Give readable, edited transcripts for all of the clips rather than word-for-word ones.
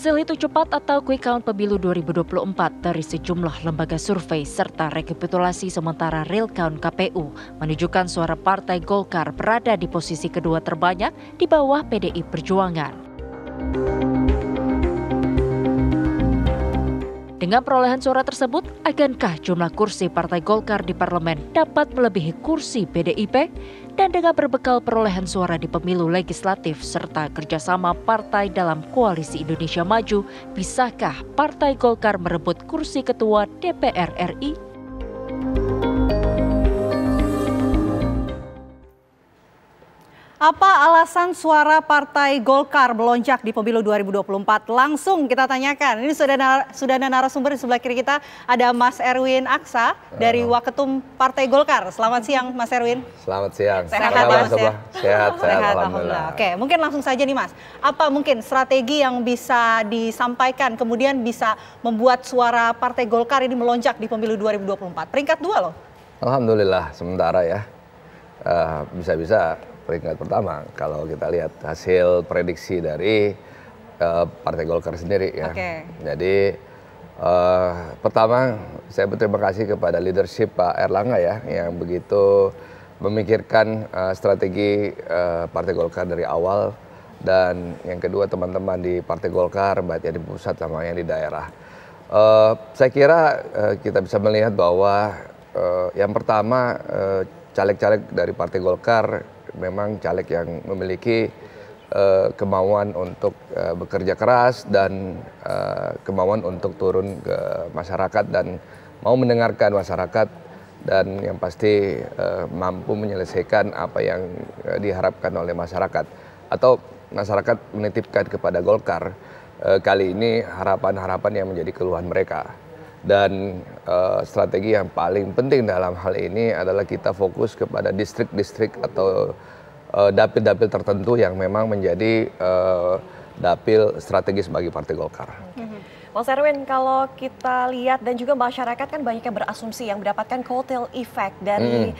Hasil hitung cepat atau quick count pemilu 2024 dari sejumlah lembaga survei serta rekapitulasi sementara real count KPU menunjukkan suara Partai Golkar berada di posisi kedua terbanyak di bawah PDI Perjuangan. Dengan perolehan suara tersebut, akankah jumlah kursi Partai Golkar di parlemen dapat melebihi kursi PDIP? Dan dengan berbekal perolehan suara di pemilu legislatif serta kerjasama partai dalam Koalisi Indonesia Maju, bisakah Partai Golkar merebut kursi ketua DPR RI? Apa alasan suara Partai Golkar melonjak di pemilu 2024? Langsung kita tanyakan. Ini sudah ada narasumber di sebelah kiri kita. Ada Mas Erwin Aksa dari Waketum Partai Golkar. Selamat siang Mas Erwin. Selamat siang. Sehat Mas ya? Sehat, Alhamdulillah. Oke, mungkin langsung saja nih Mas. Apa mungkin strategi yang bisa disampaikan kemudian bisa membuat suara Partai Golkar ini melonjak di pemilu 2024? Peringkat 2 loh. Alhamdulillah sementara ya. Bisa-bisa peringkat pertama kalau kita lihat hasil prediksi dari Partai Golkar sendiri ya. Jadi pertama saya berterima kasih kepada leadership Pak Erlangga ya yang begitu memikirkan strategi Partai Golkar dari awal, dan yang kedua teman-teman di Partai Golkar baik yang di pusat sama yang di daerah. Saya kira kita bisa melihat bahwa yang pertama caleg-caleg dari Partai Golkar memang caleg yang memiliki kemauan untuk bekerja keras dan kemauan untuk turun ke masyarakat dan mau mendengarkan masyarakat, dan yang pasti mampu menyelesaikan apa yang diharapkan oleh masyarakat atau masyarakat menitipkan kepada Golkar kali ini harapan-harapan yang menjadi keluhan mereka. Dan strategi yang paling penting dalam hal ini adalah kita fokus kepada distrik-distrik atau dapil-dapil tertentu yang memang menjadi dapil strategis bagi Partai Golkar. Mas Erwin, kalau kita lihat dan juga masyarakat kan banyak yang berasumsi yang mendapatkan kotel effect dari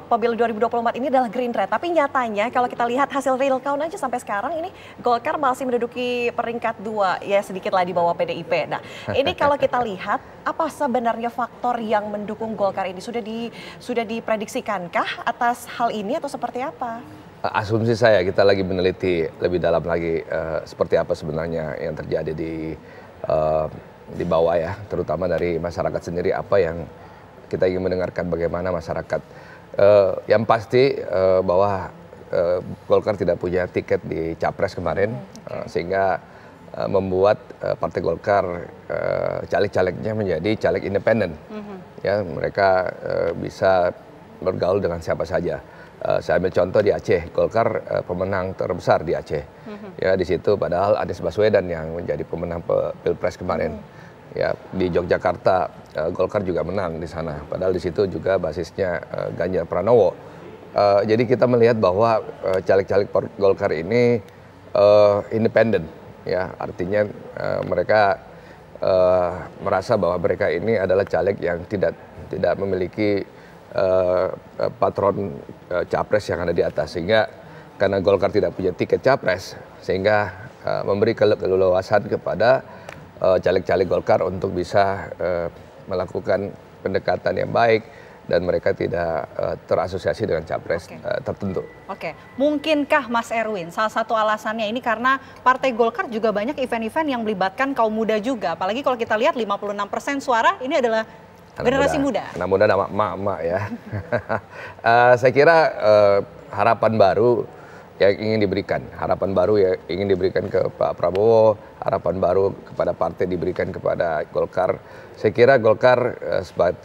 pemilu 2024 ini adalah Gerindra. Tapi nyatanya kalau kita lihat hasil real count aja sampai sekarang ini Golkar masih menduduki peringkat 2, ya sedikit lah di bawah PDIP. Nah ini kalau kita lihat apa sebenarnya faktor yang mendukung Golkar ini? Sudah diprediksi-kankah atas hal ini atau seperti apa? Asumsi saya kita lagi meneliti lebih dalam lagi seperti apa sebenarnya yang terjadi di bawah ya, terutama dari masyarakat sendiri, apa yang kita ingin mendengarkan bagaimana masyarakat. Yang pasti bahwa Golkar tidak punya tiket di Capres kemarin, sehingga membuat Partai Golkar caleg-calegnya menjadi caleg independen. Ya, mereka bisa bergaul dengan siapa saja. Saya ambil contoh di Aceh, Golkar pemenang terbesar di Aceh. Ya, di situ padahal Anies Baswedan yang menjadi pemenang Pilpres kemarin. Ya, di Yogyakarta Golkar juga menang di sana. Padahal di situ juga basisnya Ganjar Pranowo. Jadi kita melihat bahwa caleg-caleg Golkar ini independen. Ya, artinya mereka merasa bahwa mereka ini adalah caleg yang tidak memiliki patron capres yang ada di atas, sehingga karena Golkar tidak punya tiket capres sehingga memberi keleluasan kepada caleg-caleg Golkar untuk bisa melakukan pendekatan yang baik dan mereka tidak terasosiasi dengan capres tertentu. Mungkinkah Mas Erwin salah satu alasannya ini karena Partai Golkar juga banyak event-event yang melibatkan kaum muda juga, apalagi kalau kita lihat 56% suara ini adalah generasi muda. Anak muda nama emak-emak ya. Saya kira harapan baru yang ingin diberikan ke Pak Prabowo, harapan baru kepada partai diberikan kepada Golkar. Saya kira Golkar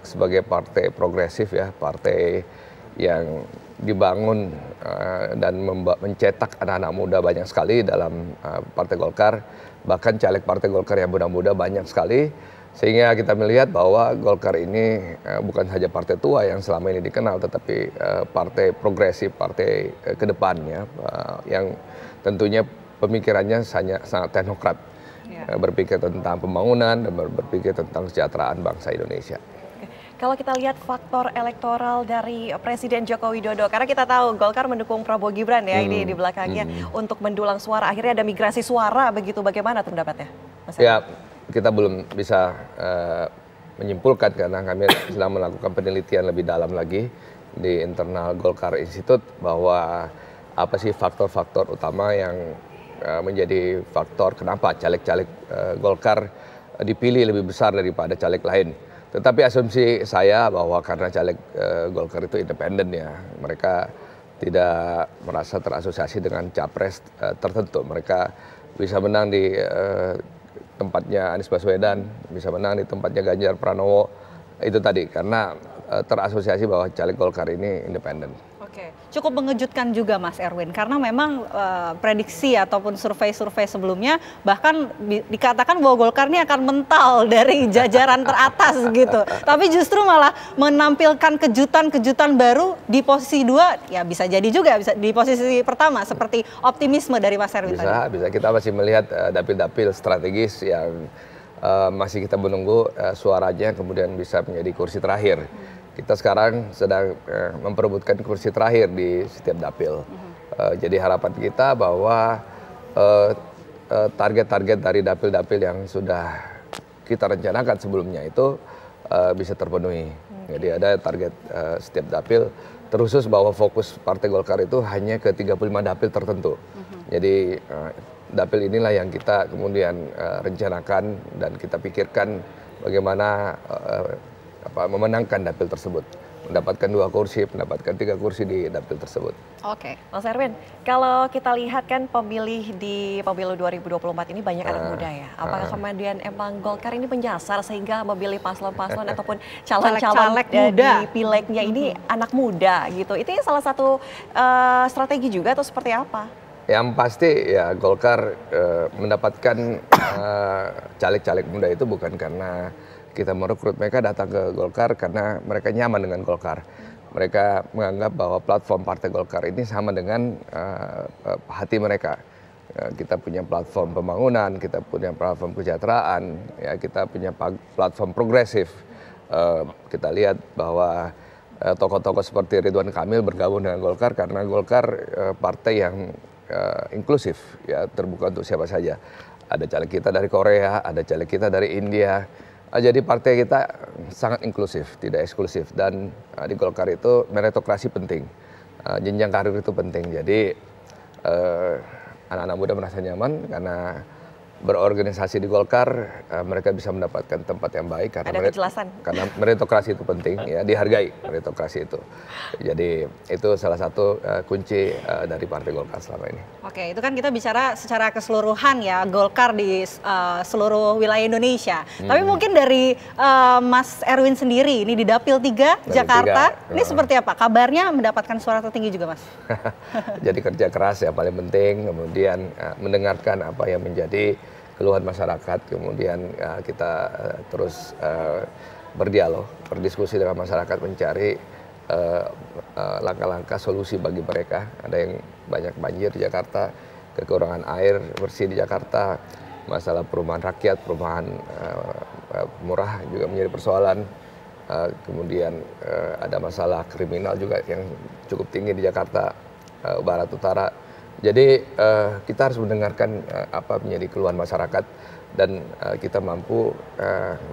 sebagai partai progresif ya, partai yang dibangun dan mencetak anak-anak muda banyak sekali dalam Partai Golkar, bahkan caleg Partai Golkar yang muda-muda banyak sekali. Sehingga kita melihat bahwa Golkar ini bukan saja partai tua yang selama ini dikenal, tetapi partai progresif, partai ke depannya yang tentunya pemikirannya sangat teknokrat, berpikir tentang pembangunan dan berpikir tentang kesejahteraan bangsa Indonesia. Kalau kita lihat faktor elektoral dari Presiden Joko Widodo, karena kita tahu Golkar mendukung Prabowo Gibran ya ini di belakangnya untuk mendulang suara, akhirnya ada migrasi suara begitu, bagaimana tuh pendapatnya? Mas? Ya, kita belum bisa menyimpulkan karena kami sedang melakukan penelitian lebih dalam lagi di internal Golkar Institute bahwa apa sih faktor-faktor utama yang menjadi faktor kenapa caleg-caleg Golkar dipilih lebih besar daripada caleg lain. Tetapi asumsi saya bahwa karena caleg Golkar itu independen ya, mereka tidak merasa terasosiasi dengan capres tertentu. Mereka bisa menang di tempatnya Anies Baswedan, bisa menang di tempatnya Ganjar Pranowo. Itu tadi karena terasosiasi bahwa caleg Golkar ini independen. Oke, cukup mengejutkan juga Mas Erwin karena memang prediksi ataupun survei-survei sebelumnya bahkan dikatakan bahwa Golkar ini akan mental dari jajaran teratas gitu. Tapi justru malah menampilkan kejutan-kejutan baru di posisi 2, ya bisa jadi juga bisa di posisi pertama seperti optimisme dari Mas Erwin tadi. Bisa. Kita masih melihat dapil-dapil strategis yang masih kita menunggu suaranya kemudian bisa menjadi kursi terakhir. Kita sekarang sedang memperebutkan kursi terakhir di setiap dapil. Jadi harapan kita bahwa target-target dari dapil-dapil yang sudah kita rencanakan sebelumnya itu bisa terpenuhi. Jadi ada target setiap dapil, terkhusus bahwa fokus Partai Golkar itu hanya ke 35 dapil tertentu. Jadi dapil inilah yang kita kemudian rencanakan dan kita pikirkan bagaimana memenangkan dapil tersebut, mendapatkan 2 kursi, mendapatkan 3 kursi di dapil tersebut. Oke, Mas Erwin, kalau kita lihat kan pemilih di pemilu 2024 ini banyak anak muda ya. Apakah kemudian emang Golkar ini menyasar sehingga memilih paslon-paslon ataupun calon-calon di pilegnya ini anak muda gitu? Itu salah satu strategi juga atau seperti apa? Yang pasti ya Golkar mendapatkan caleg-caleg muda itu bukan karena kita merekrut, mereka datang ke Golkar karena mereka nyaman dengan Golkar. Mereka menganggap bahwa platform Partai Golkar ini sama dengan hati mereka. Kita punya platform pembangunan, kita punya platform kesejahteraan, ya kita punya platform progresif. Kita lihat bahwa tokoh-tokoh seperti Ridwan Kamil bergabung dengan Golkar karena Golkar partai yang inklusif, ya terbuka untuk siapa saja. Ada caleg kita dari Korea, ada caleg kita dari India. Jadi partai kita sangat inklusif, tidak eksklusif. Dan di Golkar itu meritokrasi penting, jenjang karir itu penting. Jadi anak-anak muda merasa nyaman karena berorganisasi di Golkar, mereka bisa mendapatkan tempat yang baik karena karena meritokrasi itu penting, ya dihargai meritokrasi itu. Jadi itu salah satu kunci dari Partai Golkar selama ini. Oke, itu kan kita bicara secara keseluruhan ya Golkar di seluruh wilayah Indonesia. Tapi mungkin dari Mas Erwin sendiri ini di Dapil 3 Jakarta, ini seperti apa? Kabarnya mendapatkan suara tertinggi juga, Mas? Jadi kerja keras ya paling penting, kemudian mendengarkan apa yang menjadi keluhan masyarakat, kemudian kita terus berdialog, berdiskusi dengan masyarakat, mencari langkah-langkah solusi bagi mereka. Ada yang banyak banjir di Jakarta, kekurangan air bersih di Jakarta, masalah perumahan rakyat, perumahan murah juga menjadi persoalan. Kemudian ada masalah kriminal juga yang cukup tinggi di Jakarta Barat Utara. Jadi kita harus mendengarkan apa menjadi keluhan masyarakat dan kita mampu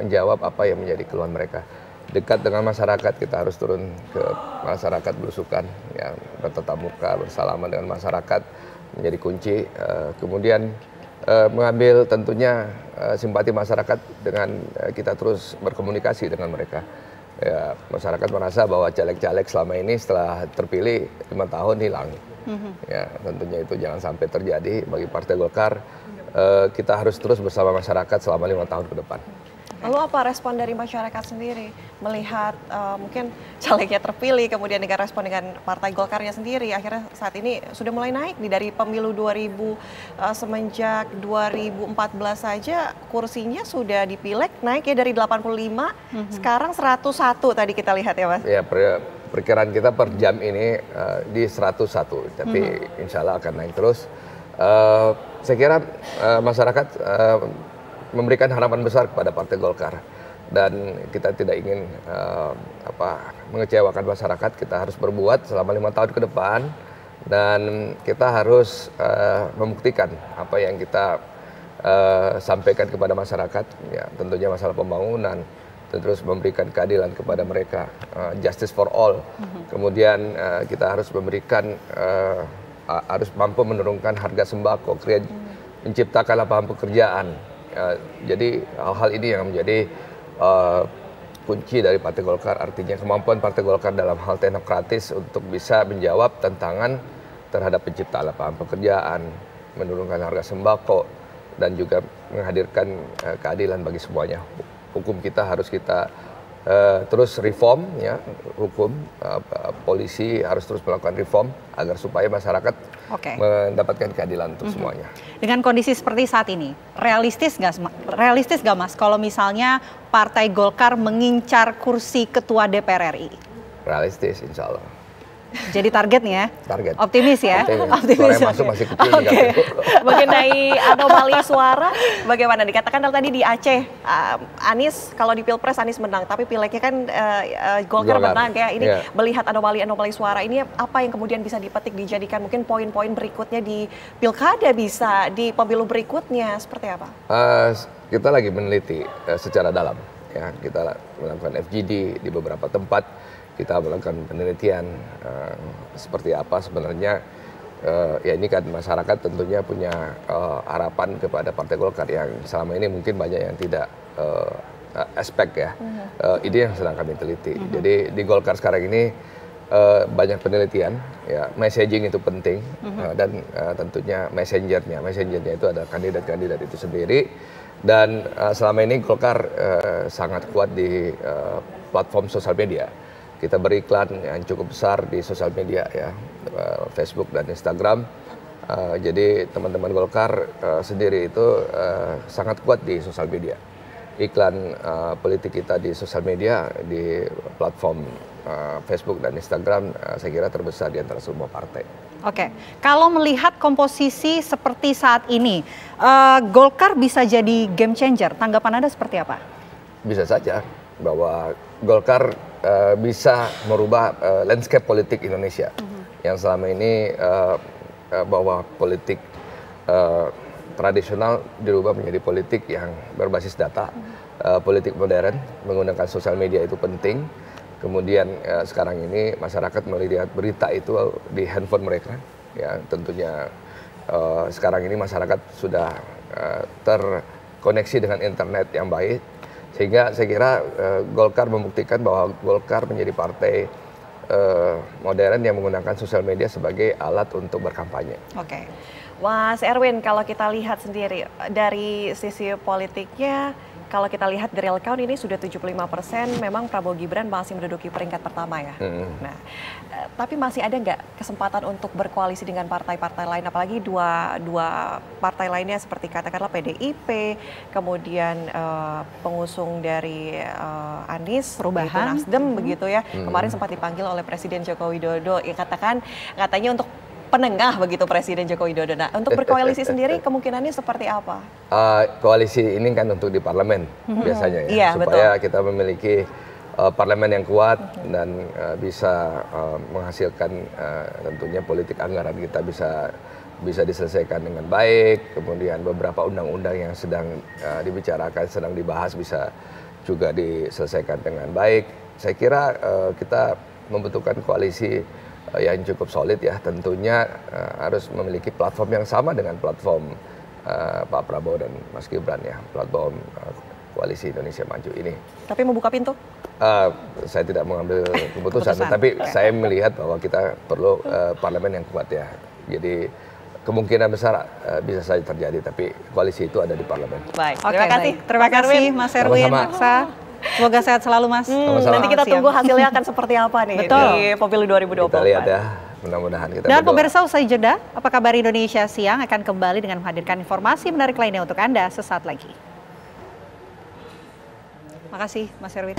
menjawab apa yang menjadi keluhan mereka. Dekat dengan masyarakat, kita harus turun ke masyarakat belusukan, yang bertatap muka, bersalaman dengan masyarakat menjadi kunci. Kemudian mengambil tentunya simpati masyarakat dengan kita terus berkomunikasi dengan mereka. Ya, masyarakat merasa bahwa caleg-caleg selama ini setelah terpilih 5 tahun hilang. Ya, tentunya itu jangan sampai terjadi bagi Partai Golkar. Kita harus terus bersama masyarakat selama 5 tahun ke depan. Lalu apa respon dari masyarakat sendiri melihat mungkin calegnya terpilih, kemudian dengan respon dengan Partai Golkarnya sendiri, akhirnya saat ini sudah mulai naik nih dari pemilu 2000 semenjak 2014 saja kursinya sudah dipilek naik ya dari 85 sekarang 101 tadi kita lihat ya Mas. Ya, perkiraan kita per jam ini di 101, tapi insya Allah akan naik terus. Saya kira masyarakat memberikan harapan besar kepada Partai Golkar dan kita tidak ingin mengecewakan masyarakat. Kita harus berbuat selama 5 tahun ke depan dan kita harus membuktikan apa yang kita sampaikan kepada masyarakat, ya tentunya masalah pembangunan, terus memberikan keadilan kepada mereka, justice for all. Kemudian kita harus memberikan, harus mampu menurunkan harga sembako, menciptakan lapangan pekerjaan. Jadi hal-hal ini yang menjadi kunci dari Partai Golkar, artinya kemampuan Partai Golkar dalam hal teknokratis untuk bisa menjawab tantangan terhadap penciptaan lapangan pekerjaan, menurunkan harga sembako, dan juga menghadirkan keadilan bagi semuanya. Hukum kita harus kita terus reform, ya, hukum, polisi harus terus melakukan reform agar supaya masyarakat mendapatkan keadilan untuk semuanya. Dengan kondisi seperti saat ini, realistis nggak Mas kalau misalnya Partai Golkar mengincar kursi Ketua DPR RI? Realistis, insya Allah. Jadi target nih ya? Target. Optimis ya? Optimis. Suara masuk masih kecil. Mengenai anomali suara, bagaimana? Dikatakan tadi di Aceh, Anies kalau di Pilpres Anies menang, tapi pileknya kan Golkar menang ya. Ini melihat anomali suara ini apa yang kemudian bisa dipetik, dijadikan mungkin poin-poin berikutnya di Pilkada, bisa di pemilu berikutnya, seperti apa? Kita lagi meneliti secara dalam. Ya, kita melakukan FGD di beberapa tempat. Kita melakukan penelitian seperti apa sebenarnya, ya ini kan masyarakat tentunya punya harapan kepada Partai Golkar yang selama ini mungkin banyak yang tidak aspek ya. Ini yang sedang kami teliti. Jadi di Golkar sekarang ini banyak penelitian, ya messaging itu penting, dan tentunya messengernya itu adalah kandidat-kandidat itu sendiri. Dan selama ini Golkar sangat kuat di platform sosial media. Kita beriklan yang cukup besar di sosial media, ya, Facebook dan Instagram. Jadi teman-teman Golkar sendiri itu sangat kuat di sosial media. Iklan politik kita di sosial media, di platform Facebook dan Instagram, saya kira terbesar di antara semua partai. Oke, kalau melihat komposisi seperti saat ini, Golkar bisa jadi game changer. Tanggapan Anda seperti apa? Bisa saja bahwa Golkar bisa merubah landscape politik Indonesia yang selama ini bahwa politik tradisional dirubah menjadi politik yang berbasis data, politik modern, menggunakan sosial media itu penting. Kemudian sekarang ini masyarakat melihat berita itu di handphone mereka, ya tentunya sekarang ini masyarakat sudah terkoneksi dengan internet yang baik. Sehingga saya kira Golkar membuktikan bahwa Golkar menjadi partai modern yang menggunakan sosial media sebagai alat untuk berkampanye. Oke, Mas Erwin, kalau kita lihat sendiri dari sisi politiknya, kalau kita lihat di real count ini sudah 75%, memang Prabowo Gibran masih menduduki peringkat pertama ya. Nah, tapi masih ada nggak kesempatan untuk berkoalisi dengan partai-partai lain, apalagi dua partai lainnya seperti katakanlah PDIP, kemudian pengusung dari Anies, Perubahan, Nasdem begitu ya. Kemarin sempat dipanggil oleh Presiden Joko Widodo, ya katanya untuk penengah begitu Presiden Joko Widodo. Nah, untuk berkoalisi sendiri kemungkinannya seperti apa? Koalisi ini kan untuk di parlemen biasanya ya, supaya kita memiliki parlemen yang kuat dan bisa menghasilkan tentunya politik anggaran kita bisa diselesaikan dengan baik. Kemudian beberapa undang-undang yang sedang dibicarakan, sedang dibahas bisa juga diselesaikan dengan baik. Saya kira kita membutuhkan koalisi yang cukup solid ya, tentunya harus memiliki platform yang sama dengan platform Pak Prabowo dan Mas Gibran ya, platform Koalisi Indonesia Maju ini. Tapi membuka pintu? Saya tidak mengambil keputusan, tapi saya melihat bahwa kita perlu parlemen yang kuat ya. Jadi kemungkinan besar bisa saja terjadi, tapi koalisi itu ada di parlemen. Baik, terima kasih. Terima kasih Mas Erwin Aksa. Semoga sehat selalu Mas. Nanti kita tunggu hasilnya akan seperti apa nih di pemilu 2024. Kita lihat ya, mudah-mudahan kita Dan pemirsa, usai jeda, Apa Kabar Indonesia Siang akan kembali dengan menghadirkan informasi menarik lainnya untuk Anda sesaat lagi. Makasih Mas Erwin.